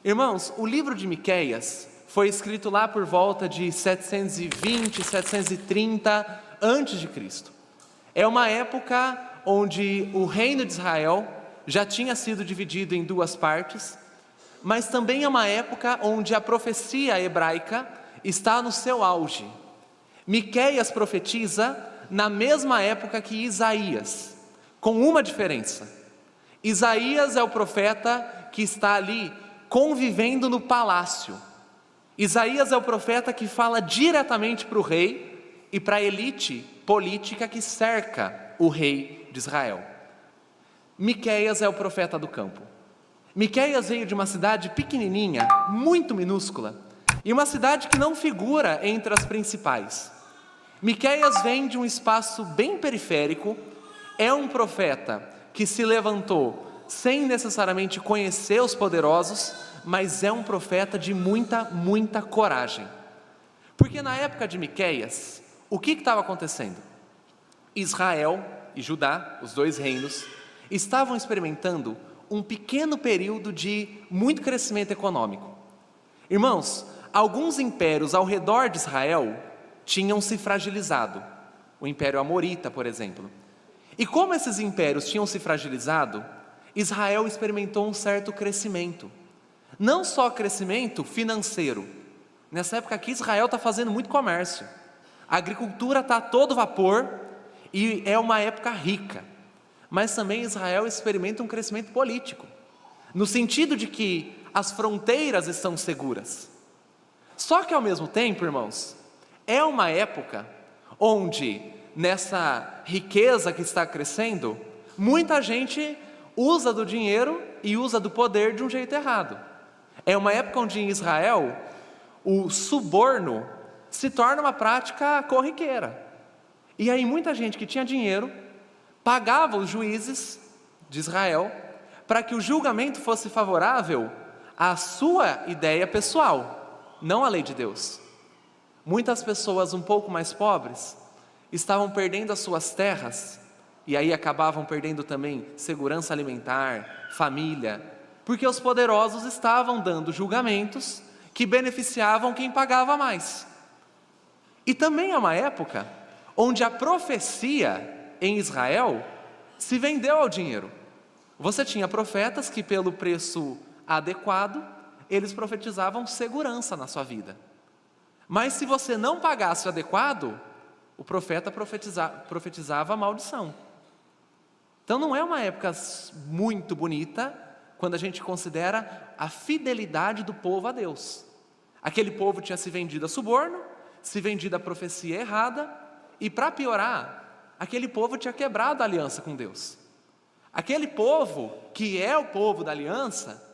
Irmãos, o livro de Miqueias foi escrito lá por volta de 720, 730 antes de Cristo. É uma época onde o reino de Israel já tinha sido dividido em duas partes, mas também é uma época onde a profecia hebraica está no seu auge. Miqueias profetiza na mesma época que Isaías, com uma diferença. Isaías é o profeta que está ali convivendo no palácio. Isaías é o profeta que fala diretamente para o rei e para a elite política que cerca o rei de Israel. Miqueias é o profeta do campo. Miqueias veio de uma cidade pequenininha, muito minúscula, e uma cidade que não figura entre as principais. Miqueias vem de um espaço bem periférico, é um profeta que se levantou sem necessariamente conhecer os poderosos, mas é um profeta de muita coragem. Porque na época de Miqueias, o que estava acontecendo? Israel e Judá, os dois reinos, estavam experimentando um pequeno período de muito crescimento econômico. Irmãos, alguns impérios ao redor de Israel tinham se fragilizado. O Império Amorita, por exemplo. E como esses impérios tinham se fragilizado, Israel experimentou um certo crescimento. Não só crescimento financeiro. Nessa época aqui, Israel está fazendo muito comércio. A agricultura está a todo vapor e é uma época rica. Mas também Israel experimenta um crescimento político, no sentido de que as fronteiras estão seguras. Só que ao mesmo tempo, irmãos, é uma época onde, nessa riqueza que está crescendo, muita gente usa do dinheiro e usa do poder de um jeito errado. É uma época onde em Israel o suborno se torna uma prática corriqueira. E aí muita gente que tinha dinheiro pagava os juízes de Israel para que o julgamento fosse favorável à sua ideia pessoal, não à lei de Deus. Muitas pessoas um pouco mais pobres estavam perdendo as suas terras e aí acabavam perdendo também segurança alimentar, família, porque os poderosos estavam dando julgamentos que beneficiavam quem pagava mais. E também é uma época onde a profecia em Israel se vendeu ao dinheiro. Você tinha profetas que, pelo preço adequado, eles profetizavam segurança na sua vida. Mas se você não pagasse o adequado, o profeta profetizava maldição. Então não é uma época muito bonita quando a gente considera a fidelidade do povo a Deus. Aquele povo tinha se vendido a suborno, se vendido a profecia errada, e para piorar, aquele povo tinha quebrado a aliança com Deus. Aquele povo, que é o povo da aliança,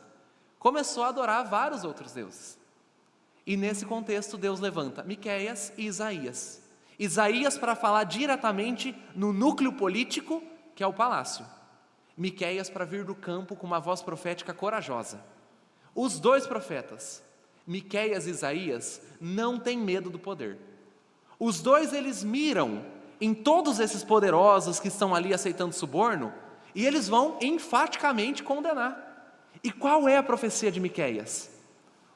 começou a adorar vários outros deuses. E nesse contexto Deus levanta Miqueias e Isaías. Isaías para falar diretamente no núcleo político, que é o palácio. Miqueias para vir do campo com uma voz profética corajosa. Os dois profetas, Miqueias e Isaías, não têm medo do poder. Os dois, eles miram em todos esses poderosos que estão ali aceitando suborno, e eles vão enfaticamente condenar. E qual é a profecia de Miqueias?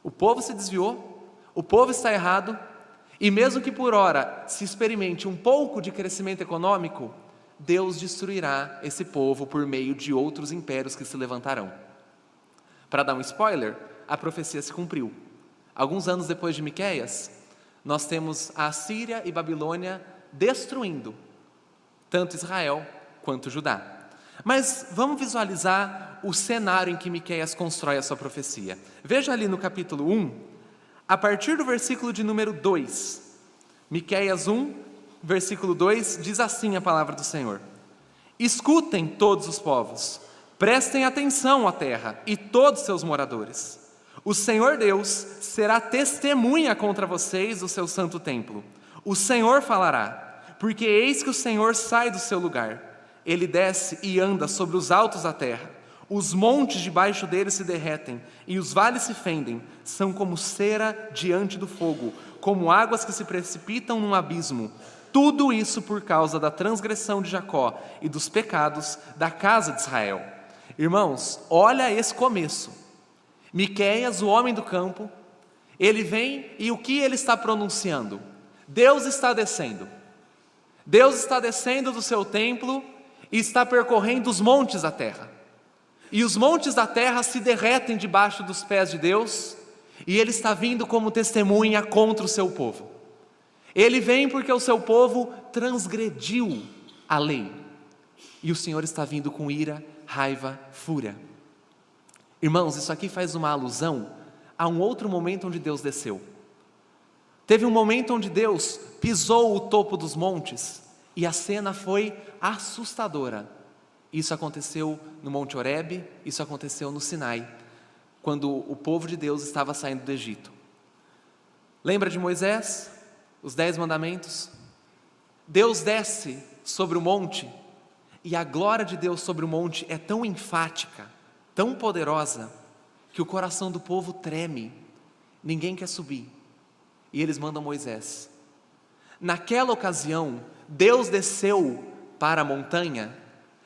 O povo se desviou, o povo está errado, e mesmo que por hora se experimente um pouco de crescimento econômico, Deus destruirá esse povo por meio de outros impérios que se levantarão. Para dar um spoiler, a profecia se cumpriu. Alguns anos depois de Miqueias, nós temos a Assíria e Babilônia destruindo tanto Israel quanto Judá. Mas vamos visualizar o cenário em que Miqueias constrói a sua profecia. Veja ali no capítulo 1, a partir do versículo de número 2. Miqueias 1, versículo 2, diz assim a palavra do Senhor: escutem todos os povos, prestem atenção, ó terra, e todos seus moradores. O Senhor Deus será testemunha contra vocês do seu santo templo. O Senhor falará, porque eis que o Senhor sai do seu lugar. Ele desce e anda sobre os altos da terra. Os montes debaixo dele se derretem, e os vales se fendem, são como cera diante do fogo, como águas que se precipitam num abismo. Tudo isso por causa da transgressão de Jacó e dos pecados da casa de Israel. Irmãos, olha esse começo. Miqueias, o homem do campo, ele vem e o que ele está pronunciando? Deus está descendo. Deus está descendo do seu templo e está percorrendo os montes da terra. E os montes da terra se derretem debaixo dos pés de Deus, e ele está vindo como testemunha contra o seu povo. Ele vem porque o seu povo transgrediu a lei. E o Senhor está vindo com ira, raiva, fúria. Irmãos, isso aqui faz uma alusão a um outro momento onde Deus desceu. Teve um momento onde Deus pisou o topo dos montes e a cena foi assustadora. Isso aconteceu no Monte Horebe, isso aconteceu no Sinai, quando o povo de Deus estava saindo do Egito. Lembra de Moisés? Os 10 mandamentos? Deus desce sobre o monte e a glória de Deus sobre o monte é tão enfática, tão poderosa, que o coração do povo treme, ninguém quer subir, e eles mandam Moisés. Naquela ocasião, Deus desceu para a montanha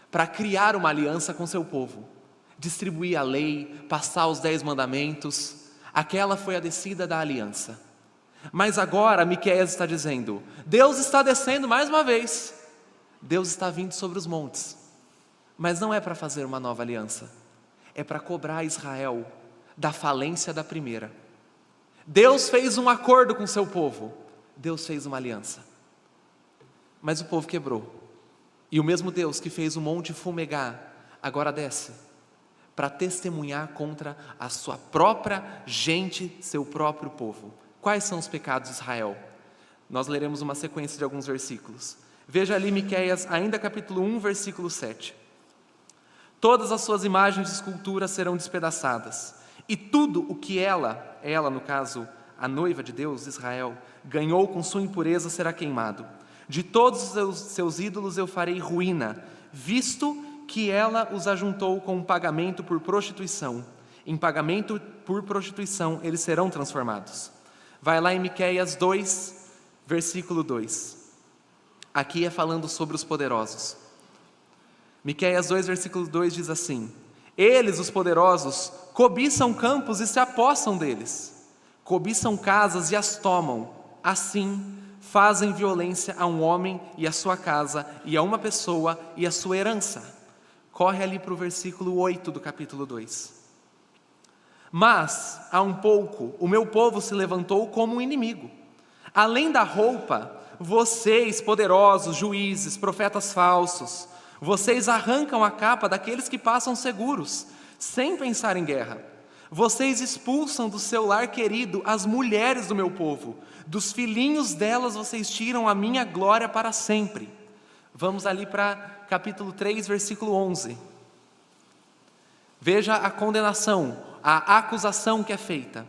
para criar uma aliança com seu povo, distribuir a lei, passar os 10 mandamentos. Aquela foi a descida da aliança. Mas agora Miqueias está dizendo, Deus está descendo mais uma vez, Deus está vindo sobre os montes, mas não é para fazer uma nova aliança, é para cobrar Israel da falência da primeira. Deus fez um acordo com seu povo, Deus fez uma aliança, mas o povo quebrou, e o mesmo Deus que fez o monte fumegar, agora desce para testemunhar contra a sua própria gente, seu próprio povo. Quais são os pecados de Israel? Nós leremos uma sequência de alguns versículos. Veja ali Miqueias, ainda capítulo 1, versículo 7. Todas as suas imagens de escultura serão despedaçadas, e tudo o que ela no caso, a noiva de Deus, Israel, ganhou com sua impureza será queimado. De todos os seus ídolos eu farei ruína, visto que ela os ajuntou com um pagamento por prostituição. Em pagamento por prostituição eles serão transformados. Vai lá em Miqueias 2, versículo 2. Aqui é falando sobre os poderosos. Miqueias 2, versículo 2 diz assim: eles, os poderosos, cobiçam campos e se apossam deles, cobiçam casas e as tomam, assim fazem violência a um homem e a sua casa, e a uma pessoa e a sua herança. Corre ali para o versículo 8 do capítulo 2. Mas, há um pouco, o meu povo se levantou como um inimigo. Além da roupa, vocês, poderosos, juízes, profetas falsos, vocês arrancam a capa daqueles que passam seguros, sem pensar em guerra. Vocês expulsam do seu lar querido as mulheres do meu povo. Dos filhinhos delas vocês tiram a minha glória para sempre. Vamos ali para capítulo 3, versículo 11. Veja a condenação, a acusação que é feita.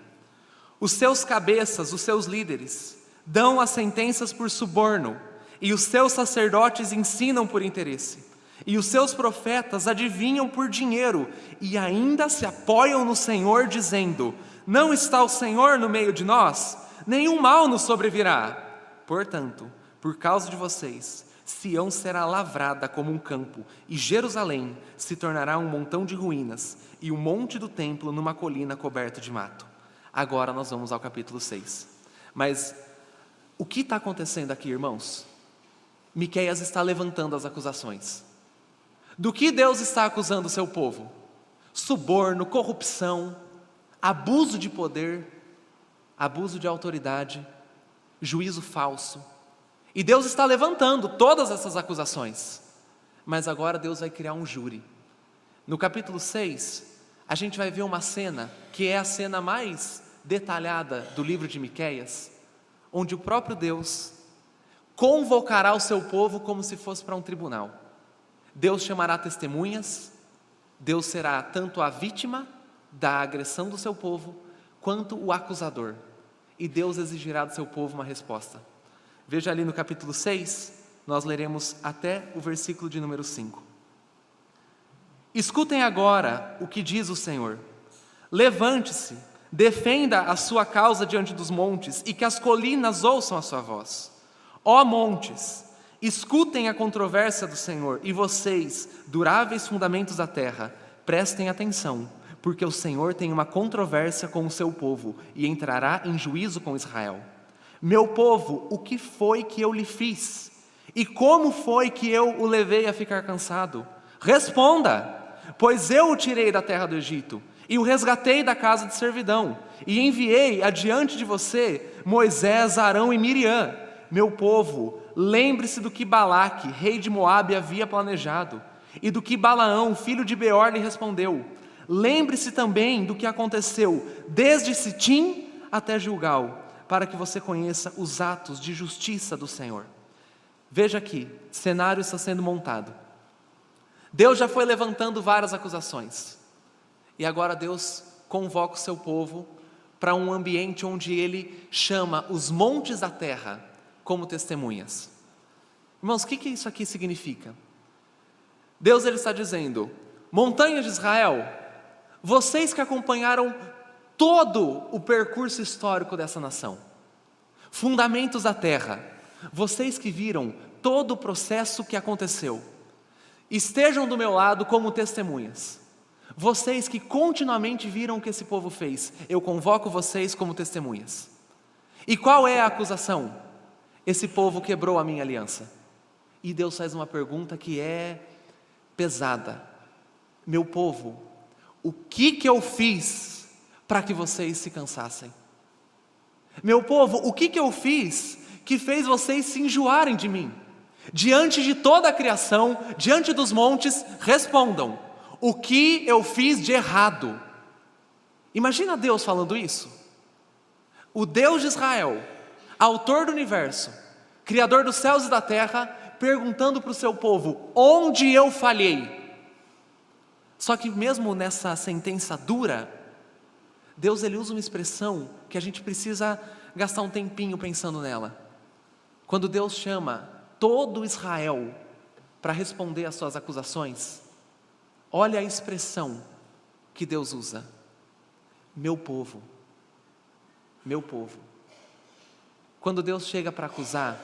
Os seus cabeças, os seus líderes, dão as sentenças por suborno, e os seus sacerdotes ensinam por interesse, e os seus profetas adivinham por dinheiro, e ainda se apoiam no Senhor, dizendo: não está o Senhor no meio de nós? Nenhum mal nos sobrevirá. Portanto, por causa de vocês, Sião será lavrada como um campo, e Jerusalém se tornará um montão de ruínas, e o monte do templo numa colina coberta de mato. Agora nós vamos ao capítulo 6. Mas o que está acontecendo aqui, irmãos? Miqueias está levantando as acusações. Do que Deus está acusando o seu povo? Suborno, corrupção, abuso de poder, abuso de autoridade, juízo falso. E Deus está levantando todas essas acusações. Mas agora Deus vai criar um júri. No capítulo 6, a gente vai ver uma cena que é a cena mais detalhada do livro de Miqueias, onde o próprio Deus convocará o seu povo como se fosse para um tribunal. Deus chamará testemunhas, Deus será tanto a vítima da agressão do seu povo, quanto o acusador. E Deus exigirá do seu povo uma resposta. Veja ali no capítulo 6, nós leremos até o versículo de número 5. Escutem agora o que diz o Senhor. Levante-se, defenda a sua causa diante dos montes, e que as colinas ouçam a sua voz. Ó montes, escutem a controvérsia do Senhor, e vocês, duráveis fundamentos da terra, prestem atenção, porque o Senhor tem uma controvérsia com o seu povo e entrará em juízo com Israel. Meu povo, o que foi que eu lhe fiz? E como foi que eu o levei a ficar cansado? Responda, pois eu o tirei da terra do Egito e o resgatei da casa de servidão e enviei adiante de você Moisés, Arão e Miriam. Meu povo, lembre-se do que Balaque, rei de Moabe, havia planejado e do que Balaão, filho de Beor, lhe respondeu. Lembre-se também do que aconteceu desde Sitim até Gilgal, para que você conheça os atos de justiça do Senhor. Veja aqui, cenário está sendo montado. Deus já foi levantando várias acusações. E agora Deus convoca o seu povo para um ambiente onde Ele chama os montes da terra como testemunhas. Irmãos, o que isso aqui significa? Deus ele está dizendo, montanhas de Israel, vocês que acompanharam todo o percurso histórico dessa nação, fundamentos da terra, vocês que viram todo o processo que aconteceu, estejam do meu lado como testemunhas. Vocês que continuamente viram o que esse povo fez, eu convoco vocês como testemunhas. E qual é a acusação? Esse povo quebrou a minha aliança. E Deus faz uma pergunta que é pesada. Meu povo, o que eu fiz para que vocês se cansassem? Meu povo, o que eu fiz que fez vocês se enjoarem de mim? Diante de toda a criação, diante dos montes, respondam, o que eu fiz de errado? Imagina Deus falando isso. O Deus de Israel, autor do universo, criador dos céus e da terra, perguntando para o seu povo, onde eu falhei? Só que mesmo nessa sentença dura, Deus ele usa uma expressão que a gente precisa gastar um tempinho pensando nela. Quando Deus chama todo Israel para responder às suas acusações, olha a expressão que Deus usa. Meu povo. Meu povo. Quando Deus chega para acusar,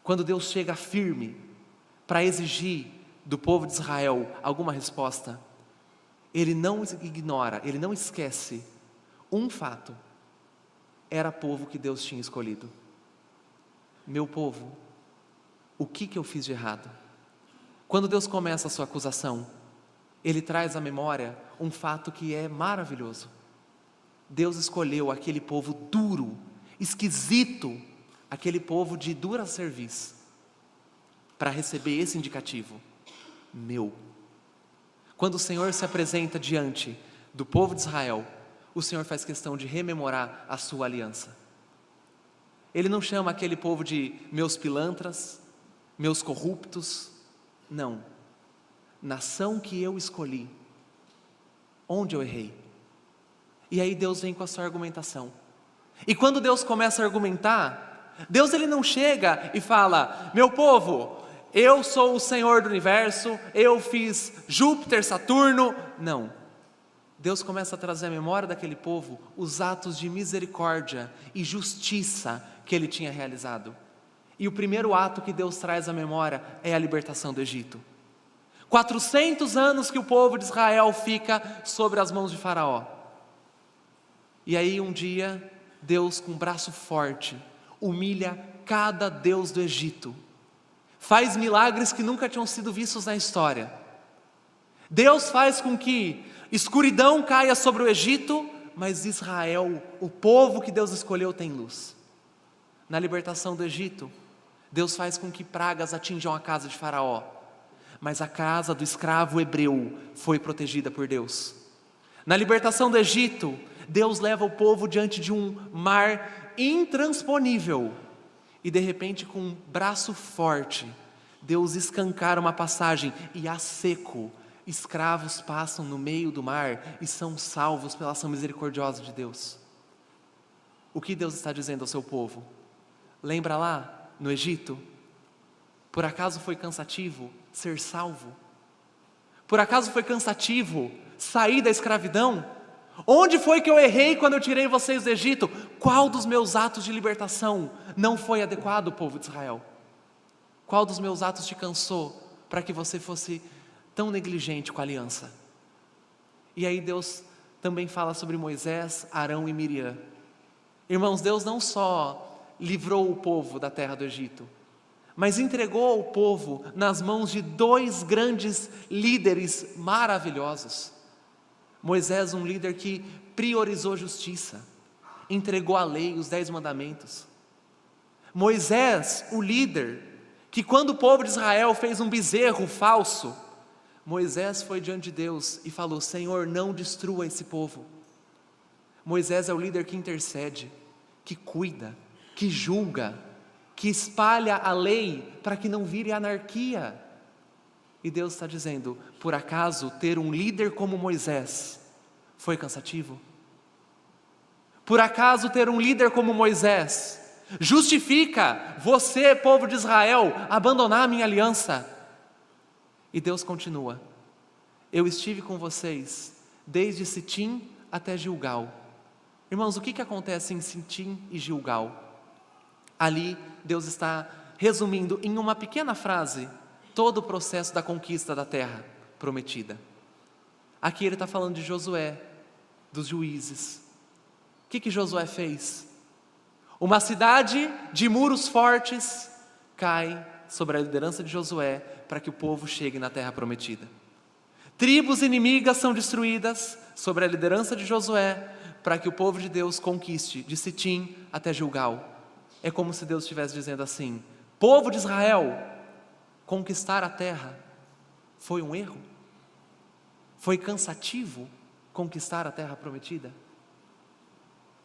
quando Deus chega firme para exigir do povo de Israel alguma resposta, Ele não ignora, Ele não esquece um fato. Era povo que Deus tinha escolhido. Meu povo, o que eu fiz de errado? Quando Deus começa a sua acusação, Ele traz à memória um fato que é maravilhoso. Deus escolheu aquele povo duro, esquisito, aquele povo de dura cerviz, para receber esse indicativo, meu. Quando o Senhor se apresenta diante do povo de Israel, o Senhor faz questão de rememorar a sua aliança. Ele não chama aquele povo de meus pilantras, meus corruptos, não. Nação que eu escolhi, onde eu errei. E aí Deus vem com a sua argumentação. E quando Deus começa a argumentar, Deus ele não chega e fala, meu povo, eu sou o Senhor do universo, eu fiz Júpiter, Saturno. Não. Deus começa a trazer à memória daquele povo os atos de misericórdia e justiça que ele tinha realizado. E o primeiro ato que Deus traz à memória é a libertação do Egito. 400 anos que o povo de Israel fica sobre as mãos de Faraó. E aí um dia, Deus com um braço forte, humilha cada deus do Egito. Faz milagres que nunca tinham sido vistos na história. Deus faz com que escuridão caia sobre o Egito, mas Israel, o povo que Deus escolheu, tem luz. Na libertação do Egito, Deus faz com que pragas atinjam a casa de Faraó, mas a casa do escravo hebreu foi protegida por Deus. Na libertação do Egito, Deus leva o povo diante de um mar intransponível, e de repente com um braço forte, Deus escancara uma passagem, e a seco, escravos passam no meio do mar e são salvos pela ação misericordiosa de Deus. O que Deus está dizendo ao seu povo? Lembra lá no Egito? Por acaso foi cansativo ser salvo? Por acaso foi cansativo sair da escravidão? Onde foi que eu errei quando eu tirei vocês do Egito? Qual dos meus atos de libertação não foi adequado, povo de Israel? Qual dos meus atos te cansou para que você fosse tão negligente com a aliança? E aí Deus também fala sobre Moisés, Arão e Miriam. Irmãos, Deus não só livrou o povo da terra do Egito, mas entregou o povo nas mãos de 2 grandes líderes maravilhosos. Moisés, um líder que priorizou justiça, entregou a lei, os 10 mandamentos. Moisés, o líder, que quando o povo de Israel fez um bezerro falso, Moisés foi diante de Deus e falou: Senhor, não destrua esse povo. Moisés é o líder que intercede, que cuida, que julga, que espalha a lei para que não vire anarquia. E Deus está dizendo: por acaso ter um líder como Moisés foi cansativo? Por acaso ter um líder como Moisés justifica você, povo de Israel, abandonar a minha aliança? E Deus continua: eu estive com vocês desde Sitim até Gilgal. Irmãos, o que acontece em Sitim e Gilgal? Ali Deus está resumindo em uma pequena frase todo o processo da conquista da terra prometida. Aqui ele está falando de Josué, dos juízes. O que Josué fez? Uma cidade de muros fortes cai sobre a liderança de Josué para que o povo chegue na terra prometida. Tribos inimigas são destruídas sobre a liderança de Josué para que o povo de Deus conquiste de Sitim até Gilgal. É como se Deus estivesse dizendo assim: povo de Israel, conquistar a terra foi um erro? Foi cansativo conquistar a terra prometida?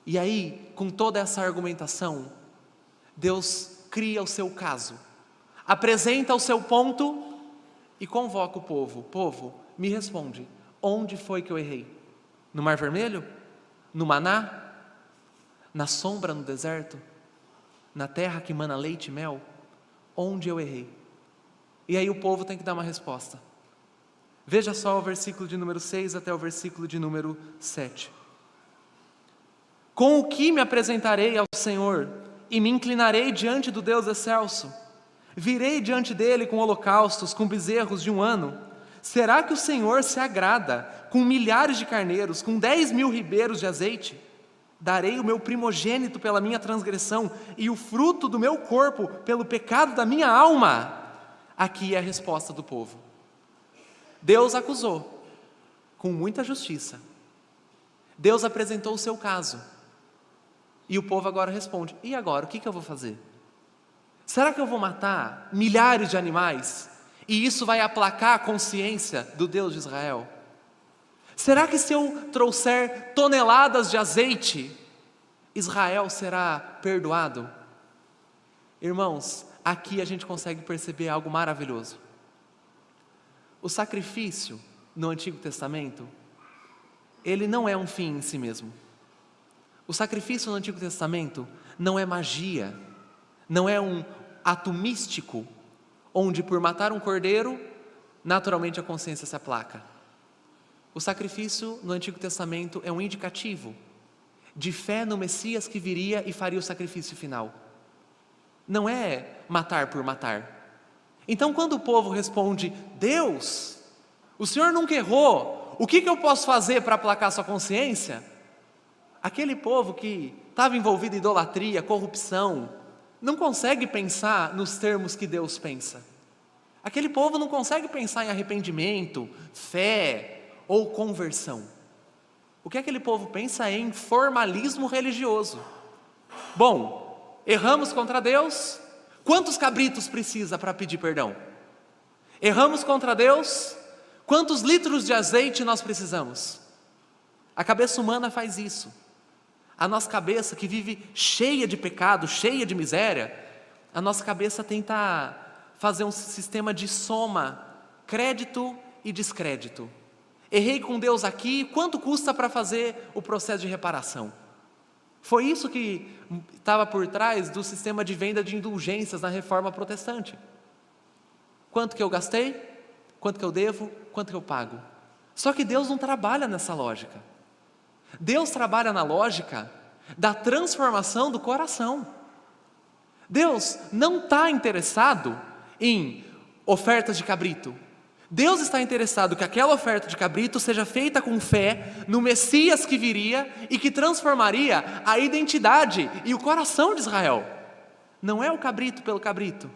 E aí, com toda essa argumentação, Deus cria o seu caso, apresenta o seu ponto e convoca o povo. Povo, me responde, onde foi que eu errei? No Mar Vermelho? No maná? Na sombra no deserto? Na terra que mana leite e mel? Onde eu errei? E aí o povo tem que dar uma resposta. Veja só o versículo de número 6 até o versículo de número 7. Com o que me apresentarei ao Senhor e me inclinarei diante do Deus excelso? Virei diante dele com holocaustos, com bezerros de 1 ano? Será que o Senhor se agrada com milhares de carneiros, com 10.000 ribeiros de azeite? Darei o meu primogênito pela minha transgressão e o fruto do meu corpo pelo pecado da minha alma? Aqui é a resposta do povo. Deus acusou com muita justiça. Deus apresentou o seu caso. E o povo agora responde: e agora, o que eu vou fazer? Será que eu vou matar milhares de animais e isso vai aplacar a consciência do Deus de Israel? Será que se eu trouxer toneladas de azeite, Israel será perdoado? Irmãos, aqui a gente consegue perceber algo maravilhoso. O sacrifício no Antigo Testamento, ele não é um fim em si mesmo. O sacrifício no Antigo Testamento não é magia, não é um ato místico, onde por matar um cordeiro, naturalmente a consciência se aplaca. O sacrifício no Antigo Testamento é um indicativo de fé no Messias que viria e faria o sacrifício final. Não é matar por matar. Então quando o povo responde: Deus, o Senhor nunca errou, o que eu posso fazer para aplacar sua consciência? Aquele povo que estava envolvido em idolatria, corrupção, não consegue pensar nos termos que Deus pensa. Aquele povo não consegue pensar em arrependimento, fé ou conversão. O que aquele povo pensa é em formalismo religioso. Bom, erramos contra Deus, quantos cabritos precisa para pedir perdão? Erramos contra Deus, quantos litros de azeite nós precisamos? A cabeça humana faz isso. A nossa cabeça, que vive cheia de pecado, cheia de miséria, a nossa cabeça tenta fazer um sistema de soma, crédito e descrédito. Errei com Deus aqui, quanto custa para fazer o processo de reparação? Foi isso que estava por trás do sistema de venda de indulgências na Reforma Protestante. Quanto que eu gastei? Quanto que eu devo? Quanto que eu pago? Só que Deus não trabalha nessa lógica. Deus trabalha na lógica da transformação do coração. Deus não está interessado em ofertas de cabrito. Deus está interessado que aquela oferta de cabrito seja feita com fé no Messias que viria e que transformaria a identidade e o coração de Israel. Não é o cabrito pelo cabrito,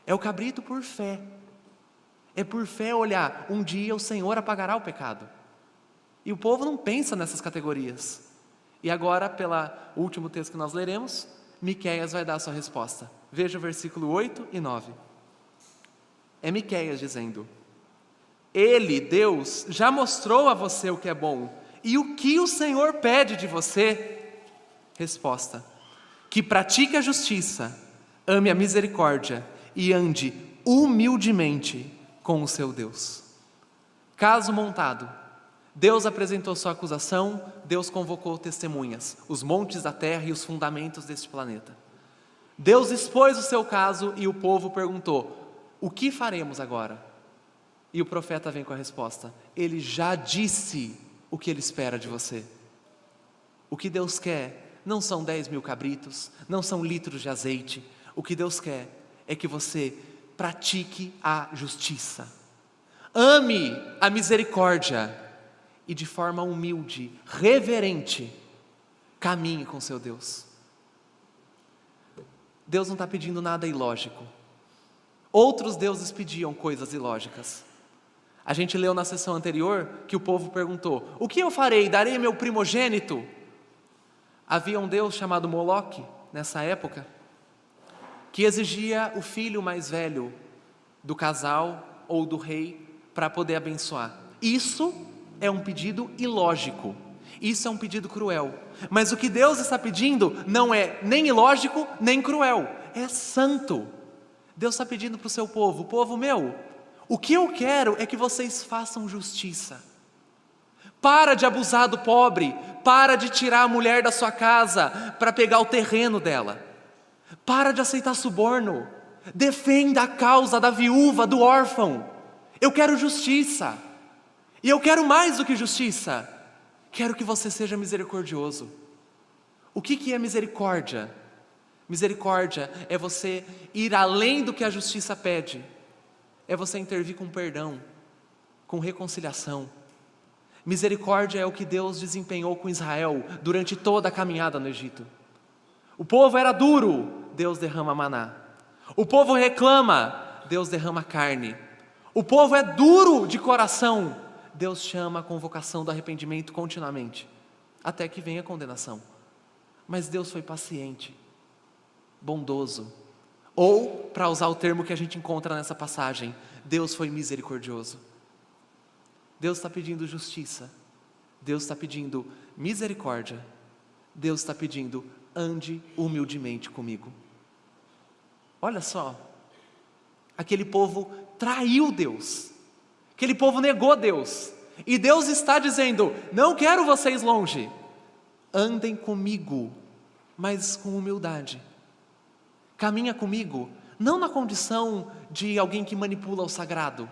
é o cabrito por fé. É por fé olhar, um dia o Senhor apagará o pecado. E o povo não pensa nessas categorias. E agora, pelo último texto que nós leremos, Miqueias vai dar a sua resposta. Veja o versículo 8 e 9. É Miqueias dizendo: Ele, Deus, já mostrou a você o que é bom. E o que o Senhor pede de você? Resposta: que pratique a justiça, ame a misericórdia e ande humildemente com o seu Deus. Caso montado. Deus apresentou sua acusação, Deus convocou testemunhas, os montes da terra e os fundamentos deste planeta. Deus expôs o seu caso e o povo perguntou: o que faremos agora? E o profeta vem com a resposta: ele já disse o que ele espera de você. O que Deus quer não são 10.000 cabritos, não são litros de azeite. O que Deus quer é que você pratique a justiça, ame a misericórdia e de forma humilde, reverente, caminhe com seu Deus. Deus não está pedindo nada ilógico. Outros deuses pediam coisas ilógicas. A gente leu na sessão anterior que o povo perguntou: o que eu farei? Darei meu primogênito? Havia um deus chamado Moloque, nessa época, que exigia o filho mais velho do casal ou do rei para poder abençoar. Isso é um pedido ilógico, isso é um pedido cruel. Mas o que Deus está pedindo não é nem ilógico, nem cruel, é santo. Deus está pedindo para o seu povo: povo meu, o que eu quero é que vocês façam justiça. Para de abusar do pobre, para de tirar a mulher da sua casa para pegar o terreno dela. Para de aceitar suborno, defenda a causa da viúva, do órfão. Eu quero justiça. E eu quero mais do que justiça, quero que você seja misericordioso. O que é misericórdia? Misericórdia é você ir além do que a justiça pede, é você intervir com perdão, com reconciliação. Misericórdia é o que Deus desempenhou com Israel durante toda a caminhada no Egito. O povo era duro, Deus derrama maná. O povo reclama, Deus derrama carne. O povo é duro de coração, Deus chama a convocação do arrependimento continuamente, até que venha a condenação. Mas Deus foi paciente, bondoso, ou, para usar o termo que a gente encontra nessa passagem, Deus foi misericordioso. Deus está pedindo justiça, Deus está pedindo misericórdia, Deus está pedindo: ande humildemente comigo. Olha só, aquele povo traiu Deus, aquele povo negou Deus, e Deus está dizendo: não quero vocês longe, andem comigo, mas com humildade. Caminha comigo, não na condição de alguém que manipula o sagrado.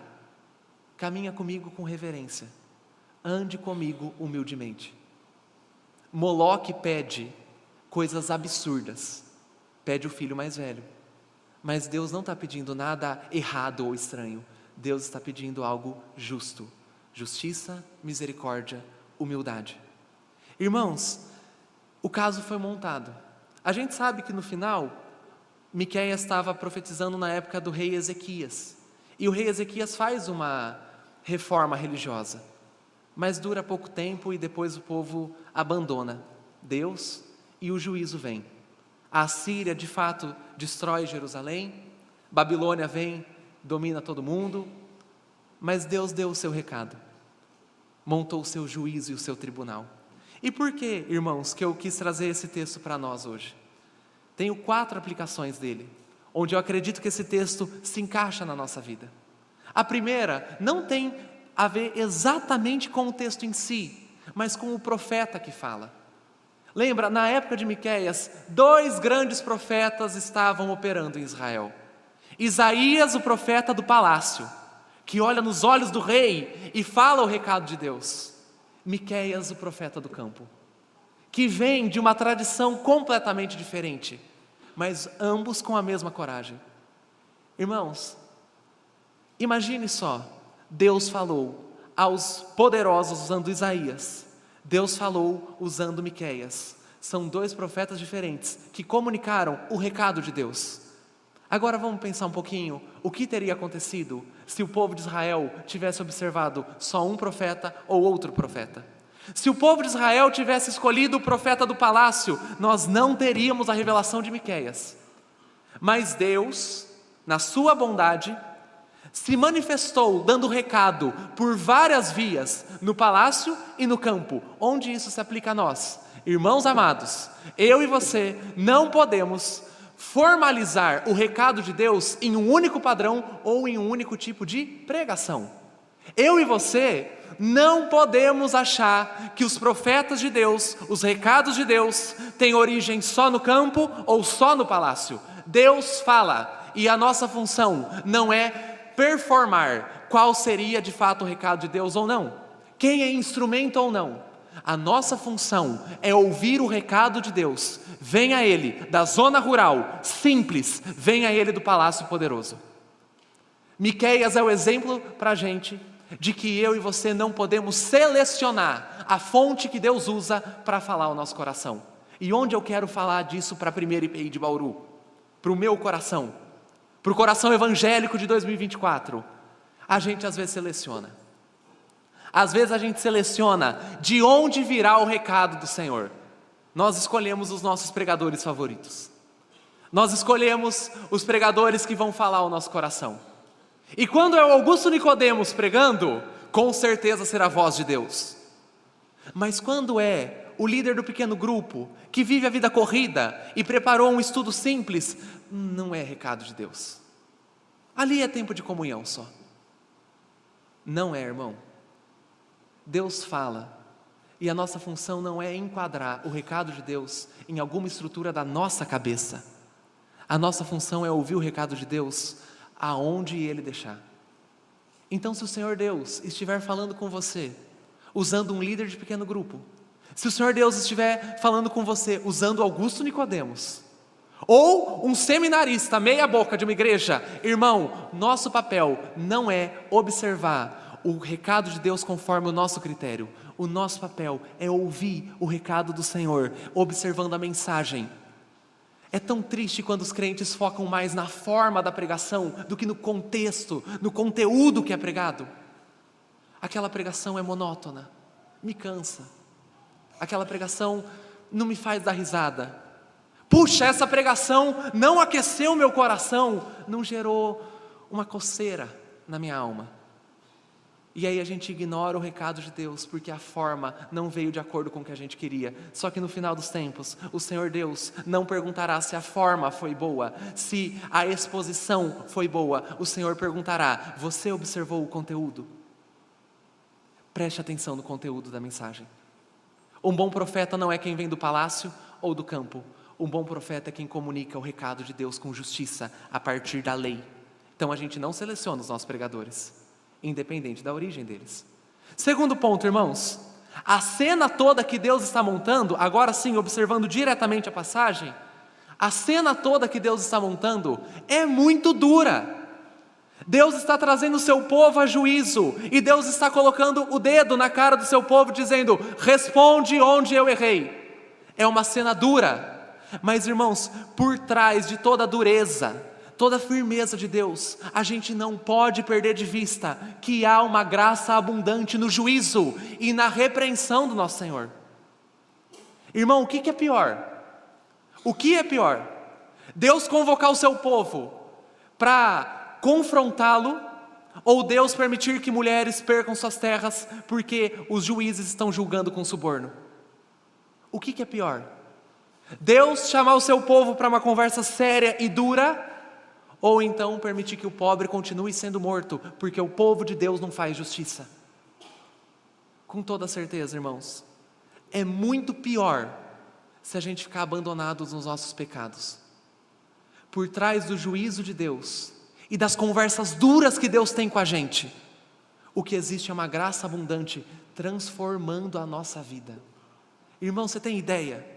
Caminha comigo com reverência, ande comigo humildemente. Moloque pede coisas absurdas, pede o filho mais velho, mas Deus não está pedindo nada errado ou estranho. Deus está pedindo algo justo, justiça, misericórdia, humildade. Irmãos, o caso foi montado. A gente sabe que no final, Miqueias estava profetizando na época do rei Ezequias, e o rei Ezequias faz uma reforma religiosa, mas dura pouco tempo e depois o povo abandona Deus e o juízo vem. A Assíria de fato destrói Jerusalém, Babilônia vem, domina todo mundo, mas Deus deu o seu recado, montou o seu juízo e o seu tribunal. E por que, irmãos, que eu quis trazer esse texto para nós hoje? Tenho 4 aplicações dele, onde eu acredito que esse texto se encaixa na nossa vida. A primeira não tem a ver exatamente com o texto em si, mas com o profeta que fala. Lembra, na época de Miqueias, 2 grandes profetas estavam operando em Israel. Isaías, o profeta do palácio, que olha nos olhos do rei e fala o recado de Deus. Miqueias, o profeta do campo, que vem de uma tradição completamente diferente, mas ambos com a mesma coragem. Irmãos, Imagine só, Deus falou aos poderosos usando Isaías, Deus falou usando Miqueias. São dois profetas diferentes que comunicaram o recado de Deus. Agora vamos pensar um pouquinho, o que teria acontecido se o povo de Israel tivesse observado só um profeta ou outro profeta? Se o povo de Israel tivesse escolhido o profeta do palácio, nós não teríamos a revelação de Miqueias. Mas Deus, na sua bondade, se manifestou dando recado por várias vias, no palácio e no campo. Onde isso se aplica a nós? Irmãos amados, eu e você não podemos formalizar o recado de Deus em um único padrão ou em um único tipo de pregação. Eu e você não podemos achar que os profetas de Deus, os recados de Deus, têm origem só no campo ou só no palácio. Deus fala e a nossa função não é performar qual seria de fato o recado de Deus ou não, quem é instrumento ou não. A nossa função é ouvir o recado de Deus. Venha Ele da zona rural, simples, venha Ele do palácio poderoso. Miqueias é o exemplo para a gente de que eu e você não podemos selecionar a fonte que Deus usa para falar o nosso coração. E onde eu quero falar disso para a primeira IPI de Bauru? Para o meu coração, para o coração evangélico de 2024. A gente às vezes seleciona. Às vezes a gente seleciona de onde virá o recado do Senhor. Nós escolhemos os nossos pregadores favoritos. Nós escolhemos os pregadores que vão falar o nosso coração. E quando é o Augusto Nicodemos pregando, com certeza será a voz de Deus. Mas quando é o líder do pequeno grupo, que vive a vida corrida e preparou um estudo simples, não é recado de Deus. Ali é tempo de comunhão só. Não é, irmão. Deus fala, e a nossa função não é enquadrar o recado de Deus em alguma estrutura da nossa cabeça. A nossa função é ouvir o recado de Deus aonde Ele deixar. Então, se o Senhor Deus estiver falando com você, usando um líder de pequeno grupo, se o Senhor Deus estiver falando com você, usando Augusto Nicodemos, ou um seminarista meia boca de uma igreja, irmão, nosso papel não é observar o recado de Deus conforme o nosso critério. O nosso papel é ouvir o recado do Senhor, observando a mensagem. É tão triste quando os crentes focam mais na forma da pregação do que no contexto, no conteúdo que é pregado. Aquela pregação é monótona, me cansa. Aquela pregação não me faz dar risada. Puxa, essa pregação não aqueceu meu coração, não gerou uma coceira na minha alma. E aí a gente ignora o recado de Deus, porque a forma não veio de acordo com o que a gente queria. Só que no final dos tempos, o Senhor Deus não perguntará se a forma foi boa, se a exposição foi boa. O Senhor perguntará: você observou o conteúdo? Preste atenção no conteúdo da mensagem. Um bom profeta não é quem vem do palácio ou do campo. Um bom profeta é quem comunica o recado de Deus com justiça, a partir da lei. Então a gente não seleciona os nossos pregadores, independente da origem deles. Segundo ponto, irmãos, a cena toda que Deus está montando, agora sim, observando diretamente a passagem, a cena toda que Deus está montando é muito dura. Deus está trazendo o seu povo a juízo, e Deus está colocando o dedo na cara do seu povo, dizendo: responde onde eu errei. É uma cena dura, mas irmãos, por trás de toda a dureza, toda a firmeza de Deus, a gente não pode perder de vista que há uma graça abundante no juízo e na repreensão do nosso Senhor. Irmão, o que é pior? O que é pior? Deus convocar o seu povo para confrontá-lo, ou Deus permitir que mulheres percam suas terras porque os juízes estão julgando com suborno? O que é pior? Deus chamar o seu povo para uma conversa séria e dura, ou então permitir que o pobre continue sendo morto, porque o povo de Deus não faz justiça? Com toda certeza, irmãos, é muito pior se a gente ficar abandonados nos nossos pecados. Por trás do juízo de Deus e das conversas duras que Deus tem com a gente, o que existe é uma graça abundante transformando a nossa vida. Irmão, você tem ideia?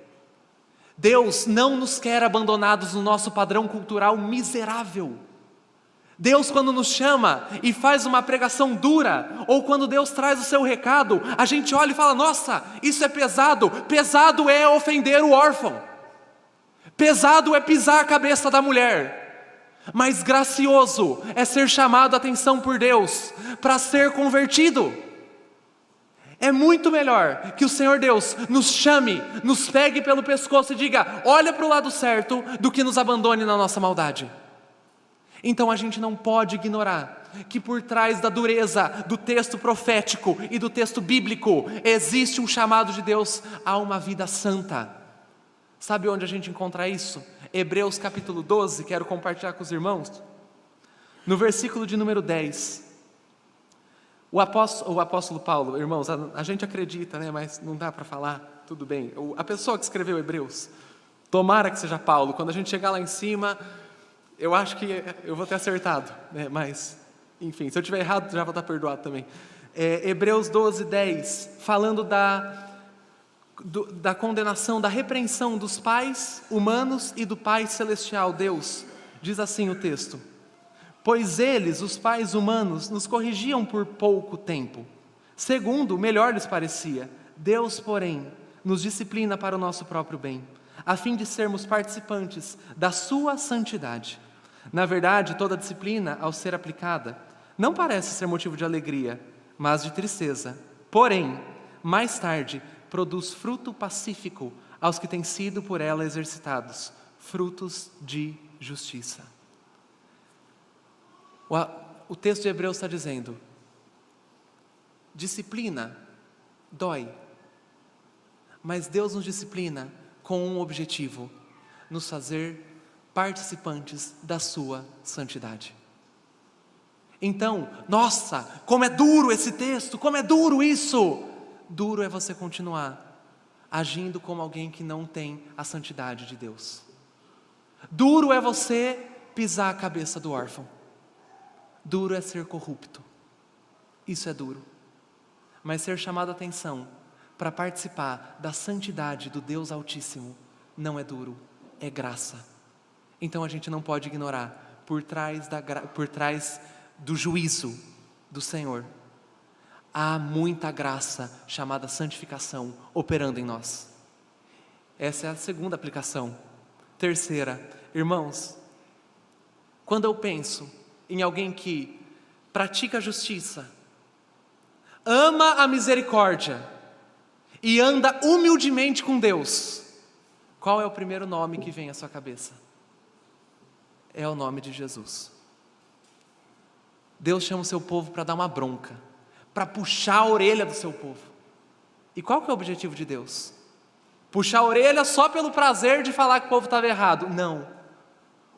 Deus não nos quer abandonados no nosso padrão cultural miserável. Deus, quando nos chama e faz uma pregação dura, ou quando Deus traz o seu recado, a gente olha e fala: nossa, isso é pesado. Pesado é ofender o órfão, pesado é pisar a cabeça da mulher, mas gracioso é ser chamado a atenção por Deus para ser convertido. É muito melhor que o Senhor Deus nos chame, nos pegue pelo pescoço e diga: olha para o lado certo, do que nos abandone na nossa maldade. Então a gente não pode ignorar que por trás da dureza do texto profético e do texto bíblico existe um chamado de Deus a uma vida santa. Sabe onde a gente encontra isso? Hebreus capítulo 12, quero compartilhar com os irmãos. No versículo de número 10, o apóstolo Paulo, irmãos, a gente acredita, né? Mas não dá para falar, tudo bem. A pessoa que escreveu Hebreus, tomara que seja Paulo. Quando a gente chegar lá em cima, eu acho que eu vou ter acertado, né? Mas, enfim, se eu estiver errado, já vou estar perdoado também. Hebreus 12, 10, falando da condenação, da repreensão dos pais humanos e do Pai Celestial, Deus. Diz assim o texto: pois eles, os pais humanos, nos corrigiam por pouco tempo, segundo o melhor lhes parecia. Deus, porém, nos disciplina para o nosso próprio bem, a fim de sermos participantes da sua santidade. Na verdade, toda disciplina, ao ser aplicada, não parece ser motivo de alegria, mas de tristeza. Porém, mais tarde, produz fruto pacífico aos que têm sido por ela exercitados, frutos de justiça. O texto de Hebreus está dizendo: disciplina dói, mas Deus nos disciplina com um objetivo: nos fazer participantes da sua santidade. Então, nossa, como é duro esse texto, como é duro isso! Duro é você continuar agindo como alguém que não tem a santidade de Deus. Duro é você pisar a cabeça do órfão. Duro é ser corrupto. Isso é duro. Mas ser chamado a atenção para participar da santidade do Deus Altíssimo não é duro, é graça. Então a gente não pode ignorar, por trás do juízo do Senhor, há muita graça chamada santificação operando em nós. Essa é a segunda aplicação. Terceira, irmãos, quando eu penso em alguém que pratica a justiça, ama a misericórdia e anda humildemente com Deus, qual é o primeiro nome que vem à sua cabeça? É o nome de Jesus. Deus chama o seu povo para dar uma bronca, para puxar a orelha do seu povo. E qual que é o objetivo de Deus? Puxar a orelha só pelo prazer de falar que o povo estava errado? Não.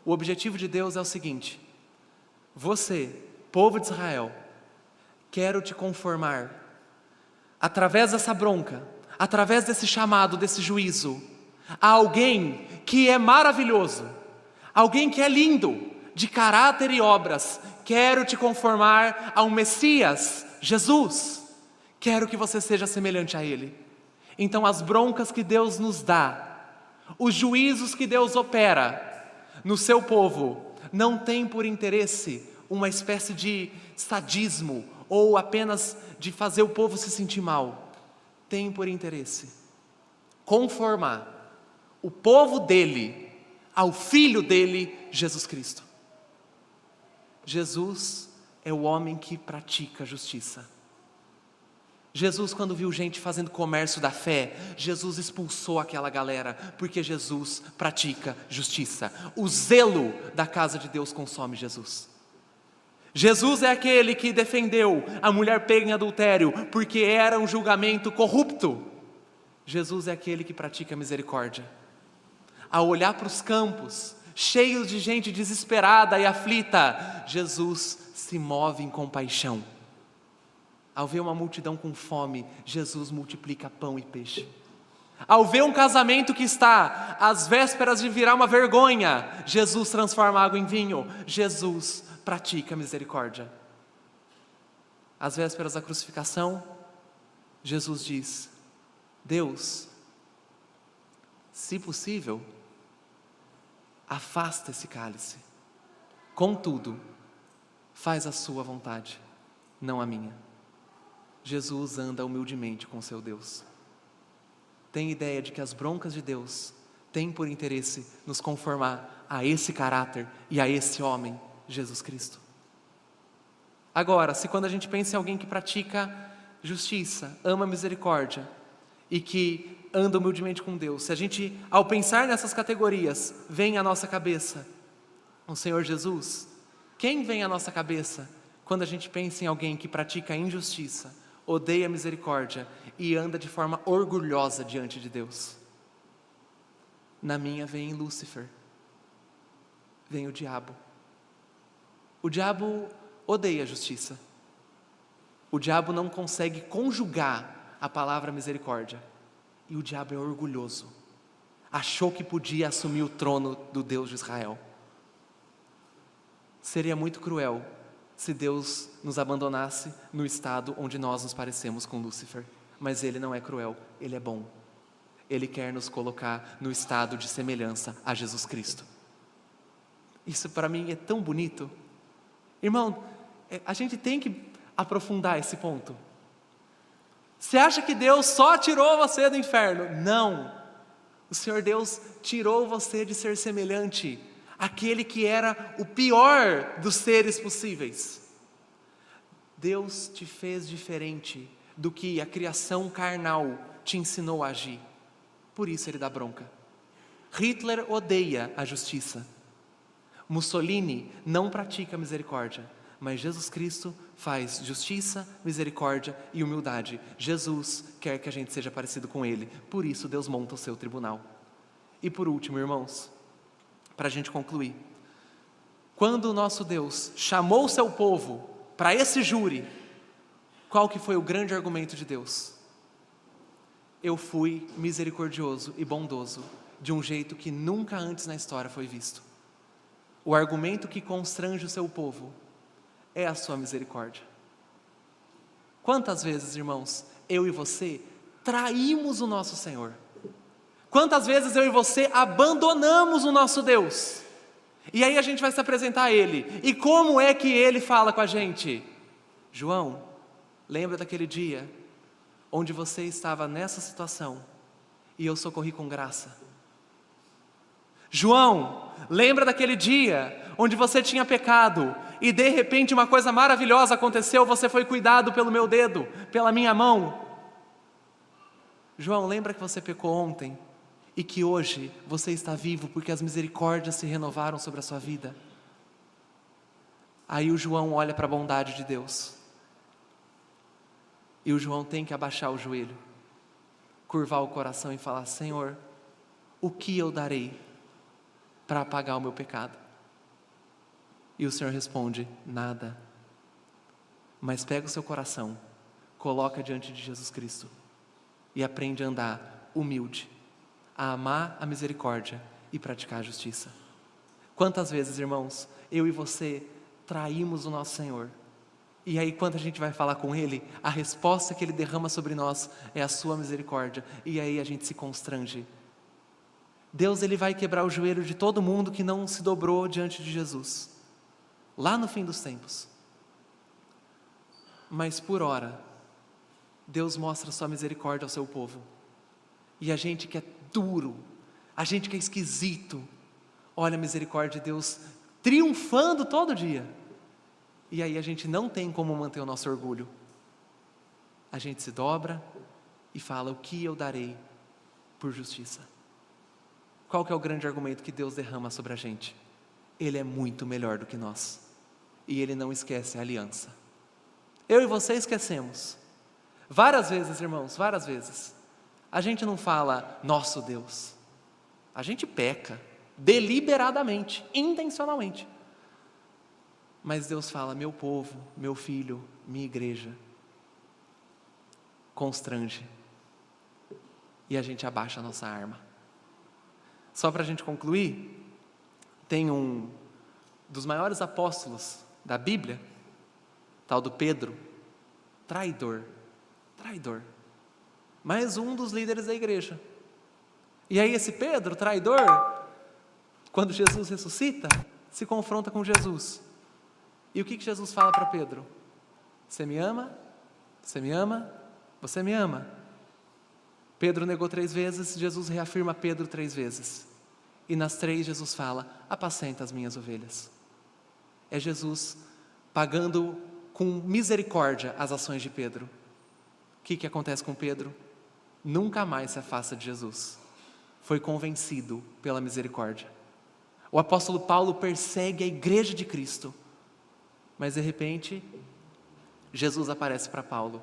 O objetivo de Deus é o seguinte: você, povo de Israel, quero te conformar, através dessa bronca, através desse chamado, desse juízo, a alguém que é maravilhoso, alguém que é lindo, de caráter e obras. Quero te conformar a um Messias, Jesus. Quero que você seja semelhante a Ele. Então as broncas que Deus nos dá, os juízos que Deus opera no seu povo, não tem por interesse uma espécie de sadismo ou apenas de fazer o povo se sentir mal. Tem por interesse conformar o povo dele ao Filho dele, Jesus Cristo. Jesus é o homem que pratica justiça. Jesus, quando viu gente fazendo comércio da fé, Jesus expulsou aquela galera, porque Jesus pratica justiça. O zelo da casa de Deus consome Jesus. Jesus é aquele que defendeu a mulher pega em adultério, porque era um julgamento corrupto. Jesus é aquele que pratica misericórdia. Ao olhar para os campos, cheios de gente desesperada e aflita, Jesus se move em compaixão. Ao ver uma multidão com fome, Jesus multiplica pão e peixe. Ao ver um casamento que está às vésperas de virar uma vergonha, Jesus transforma água em vinho. Jesus pratica misericórdia. Às vésperas da crucificação, Jesus diz: Deus, se possível, afasta esse cálice. Contudo, faz a sua vontade, não a minha. Jesus anda humildemente com seu Deus. Tem ideia de que as broncas de Deus têm por interesse nos conformar a esse caráter e a esse homem, Jesus Cristo. Agora, se quando a gente pensa em alguém que pratica justiça, ama misericórdia e que anda humildemente com Deus, se a gente, ao pensar nessas categorias, vem à nossa cabeça o Senhor Jesus, quem vem à nossa cabeça quando a gente pensa em alguém que pratica injustiça, odeia misericórdia e anda de forma orgulhosa diante de Deus? Na minha vem Lúcifer, vem o diabo. O diabo odeia a justiça. O diabo não consegue conjugar a palavra misericórdia. E o diabo é orgulhoso. Achou que podia assumir o trono do Deus de Israel. Seria muito cruel se Deus nos abandonasse no estado onde nós nos parecemos com Lúcifer. Mas Ele não é cruel, Ele é bom. Ele quer nos colocar no estado de semelhança a Jesus Cristo. Isso para mim é tão bonito. Irmão, a gente tem que aprofundar esse ponto. Você acha que Deus só tirou você do inferno? Não. O Senhor Deus tirou você de ser semelhante àquele que era o pior dos seres possíveis. Deus te fez diferente do que a criação carnal te ensinou a agir. Por isso Ele dá bronca. Hitler odeia a justiça. Mussolini não pratica misericórdia. Mas Jesus Cristo faz justiça, misericórdia e humildade. Jesus quer que a gente seja parecido com Ele. Por isso Deus monta o seu tribunal. E por último, irmãos, para a gente concluir, quando o nosso Deus chamou o seu povo para esse júri, qual que foi o grande argumento de Deus? Eu fui misericordioso e bondoso de um jeito que nunca antes na história foi visto. O argumento que constrange o seu povo é a sua misericórdia. Quantas vezes, irmãos, eu e você traímos o nosso Senhor? Quantas vezes eu e você abandonamos o nosso Deus? E aí a gente vai se apresentar a Ele. E como é que Ele fala com a gente? João, lembra daquele dia onde você estava nessa situação e eu socorri com graça? João, lembra daquele dia onde você tinha pecado e de repente uma coisa maravilhosa aconteceu, você foi cuidado pelo meu dedo, pela minha mão? João, lembra que você pecou ontem e que hoje você está vivo porque as misericórdias se renovaram sobre a sua vida? Aí o João olha para a bondade de Deus e o João tem que abaixar o joelho, curvar o coração e falar: Senhor, o que eu darei para apagar o meu pecado? E o Senhor responde: nada. Mas pega o seu coração, coloca diante de Jesus Cristo e aprende a andar humilde, a amar a misericórdia e praticar a justiça. Quantas vezes, irmãos, eu e você traímos o nosso Senhor, e aí quando a gente vai falar com Ele, a resposta que Ele derrama sobre nós é a sua misericórdia, e aí a gente se constrange. Deus, Ele vai quebrar o joelho de todo mundo que não se dobrou diante de Jesus, lá no fim dos tempos. Mas por ora, Deus mostra sua misericórdia ao seu povo. E a gente que é duro, a gente que é esquisito, olha a misericórdia de Deus triunfando todo dia. E aí a gente não tem como manter o nosso orgulho. A gente se dobra e fala: o que eu darei por justiça? Qual que é o grande argumento que Deus derrama sobre a gente? Ele é muito melhor do que nós. E Ele não esquece a aliança. Eu e você esquecemos. Várias vezes, irmãos, várias vezes. A gente não fala nosso Deus. A gente peca, deliberadamente, intencionalmente. Mas Deus fala: meu povo, meu filho, minha igreja. Constrange. E a gente abaixa a nossa arma. Só para a gente concluir, tem um dos maiores apóstolos da Bíblia, tal do Pedro, traidor, mais um dos líderes da igreja. E aí esse Pedro, traidor, quando Jesus ressuscita, se confronta com Jesus. E o que Jesus fala para Pedro? Você me ama? Você me ama? Você me ama? Pedro negou 3 vezes, Jesus reafirma Pedro 3 vezes. E nas 3 Jesus fala: apacenta as minhas ovelhas. É Jesus pagando com misericórdia as ações de Pedro. O que acontece com Pedro? Nunca mais se afasta de Jesus. Foi convencido pela misericórdia. O apóstolo Paulo persegue a igreja de Cristo, mas de repente Jesus aparece para Paulo,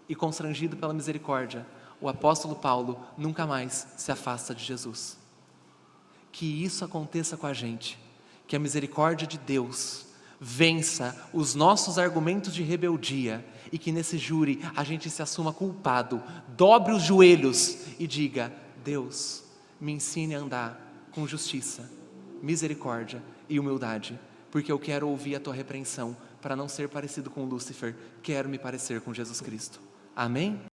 e constrangido pela misericórdia, o apóstolo Paulo nunca mais se afasta de Jesus. Que isso aconteça com a gente, que a misericórdia de Deus vença os nossos argumentos de rebeldia, e que nesse júri a gente se assuma culpado, dobre os joelhos e diga: Deus, me ensine a andar com justiça, misericórdia e humildade, porque eu quero ouvir a tua repreensão. Para não ser parecido com Lúcifer, quero me parecer com Jesus Cristo. Amém?